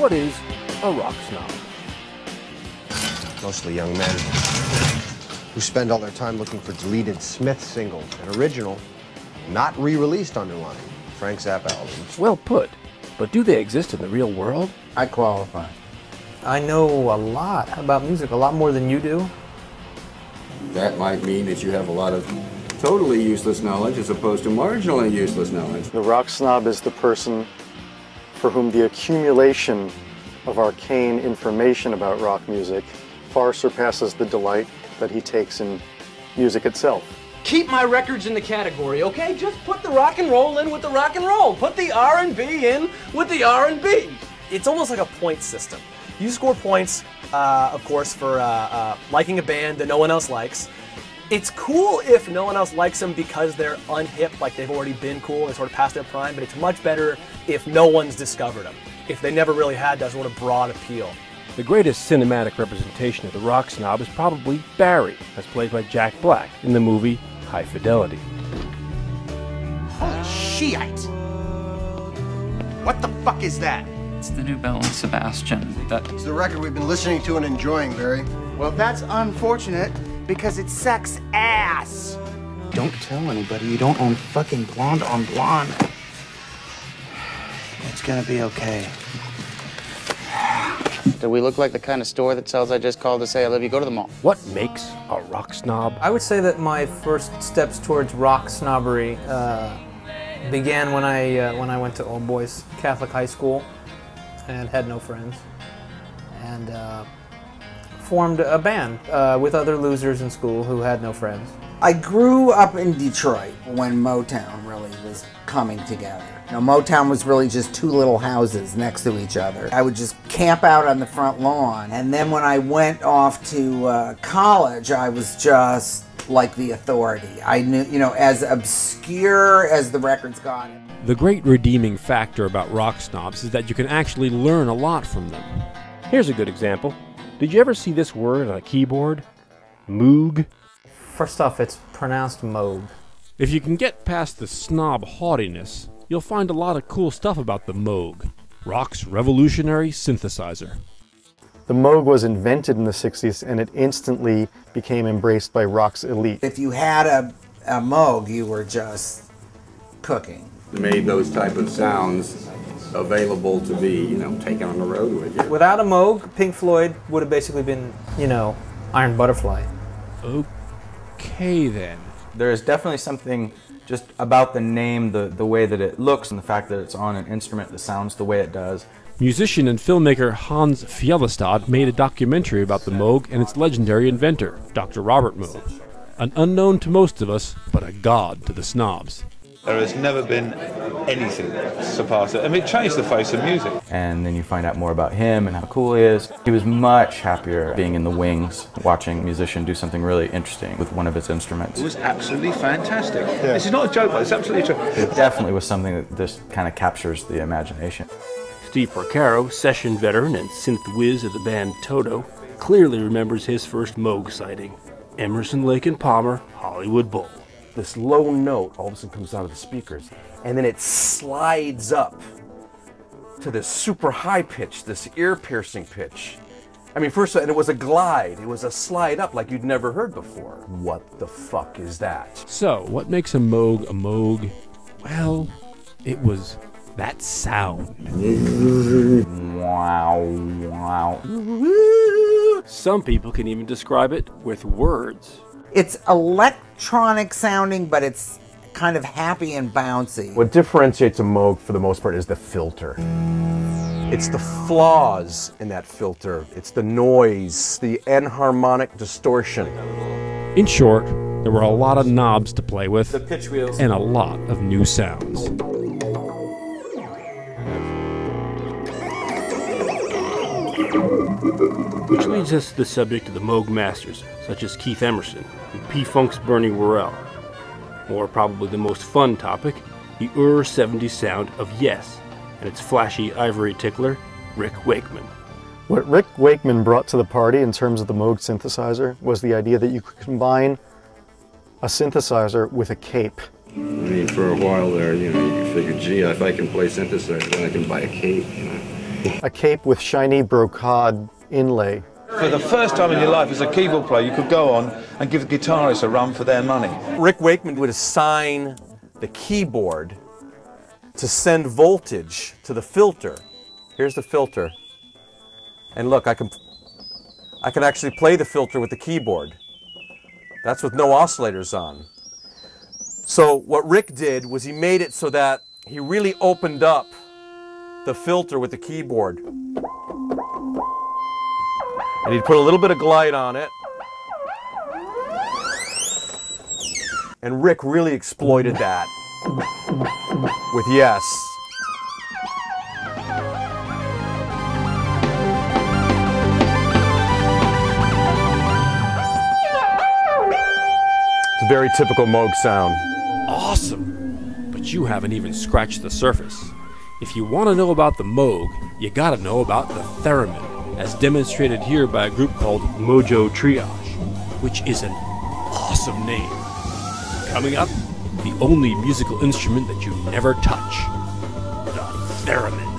What is a rock snob? Mostly young men who spend all their time looking for deleted Smith singles and original, not re-released underlying Frank Zappa albums. Well put, but do they exist in the real world? I qualify. I know a lot about music, a lot more than you do. That might mean that you have a lot of totally useless knowledge as opposed to marginally useless knowledge. The rock snob is the person for whom the accumulation of arcane information about rock music far surpasses the delight that he takes in music itself. Keep my records in the category, okay? Just put the rock and roll in with the rock and roll. Put the R&B in with the R&B. It's almost like a point system. You score points, of course, for liking a band that no one else likes. It's cool if no one else likes them because they're unhip, like they've already been cool and sort of past their prime, but it's much better if no one's discovered them, if they never really had that sort of broad appeal. The greatest cinematic representation of the rock snob is probably Barry, as played by Jack Black in the movie High Fidelity. Holy shit! What the fuck is that? It's the new Belle and Sebastian. It's the record we've been listening to and enjoying, Barry. Well, that's unfortunate because it sucks ass. Don't tell anybody you don't own fucking Blonde on Blonde. It's gonna be okay. Do we look like the kind of store that sells I just called to say I love you? Go to the mall. What makes a rock snob? I would say that my first steps towards rock snobbery began when I went to Old Boys Catholic High School and had no friends, and formed a band with other losers in school who had no friends. I grew up in Detroit when Motown really was coming together. Now, Motown was really just two little houses next to each other. I would just camp out on the front lawn, and then when I went off to college, I was just like the authority. I knew, you know, as obscure as the records got. The great redeeming factor about rock snobs is that you can actually learn a lot from them. Here's a good example. Did you ever see this word on a keyboard? Moog? First off, it's pronounced Moog. If you can get past the snob haughtiness, you'll find a lot of cool stuff about the Moog, rock's revolutionary synthesizer. The Moog was invented in the 60s and it instantly became embraced by rock's elite. If you had a Moog, you were just cooking. Made those type of sounds available to be, you know, taken on the road with you. Without a Moog, Pink Floyd would have basically been, you know, Iron Butterfly. Okay then. There is definitely something just about the name, the way that it looks, and the fact that it's on an instrument that sounds the way it does. Musician and filmmaker Hans Fjellestad made a documentary about the Moog and its legendary inventor, Dr. Robert Moog. An unknown to most of us, but a god to the snobs. There has never been anything surpass it. I mean, it changed the face of music. And then you find out more about him and how cool he is. He was much happier being in the wings, watching a musician do something really interesting with one of his instruments. It was absolutely fantastic. Yeah. This is not a joke, but it's absolutely true. It definitely was something that just kind of captures the imagination. Steve Porcaro, session veteran and synth whiz of the band Toto, clearly remembers his first Moog sighting. Emerson, Lake and Palmer, Hollywood Bowl. This low note all of a sudden comes out of the speakers, and then it slides up to this super high pitch, this ear-piercing pitch. I mean, first, and it was a glide. It was a slide up like you'd never heard before. What the fuck is that? So, what makes a Moog a Moog? Well, it was that sound. Wow, wow. Some people can even describe it with words. It's electronic sounding, but it's kind of happy and bouncy. What differentiates a Moog for the most part is the filter. It's the flaws in that filter. It's the noise, the enharmonic distortion. In short, there were a lot of knobs to play with, The pitch wheels. and a lot of new sounds. Which leads us to the subject of the Moog masters, such as Keith Emerson and P-Funk's Bernie Worrell. Or probably the most fun topic, the Ur-70 sound of Yes, and its flashy ivory tickler, Rick Wakeman. What Rick Wakeman brought to the party in terms of the Moog synthesizer was the idea that you could combine a synthesizer with a cape. I mean, for a while there, you know, you figured, gee, if I can play synthesizer, then I can buy a cape, you know. A cape with shiny brocade inlay. For the first time in your life as a keyboard player, you could go on and give the guitarists a run for their money. Rick Wakeman would assign the keyboard to send voltage to the filter. Here's the filter. And look, I can actually play the filter with the keyboard. That's with no oscillators on. So what Rick did was he made it so that he really opened up the filter with the keyboard. And he'd put a little bit of glide on it. And Rick really exploited that with Yes. It's a very typical Moog sound. Awesome! But you haven't even scratched the surface. If you want to know about the Moog, you gotta know about the theremin, as demonstrated here by a group called Mojo Triage, which is an awesome name. Coming up, the only musical instrument that you never touch, the theremin.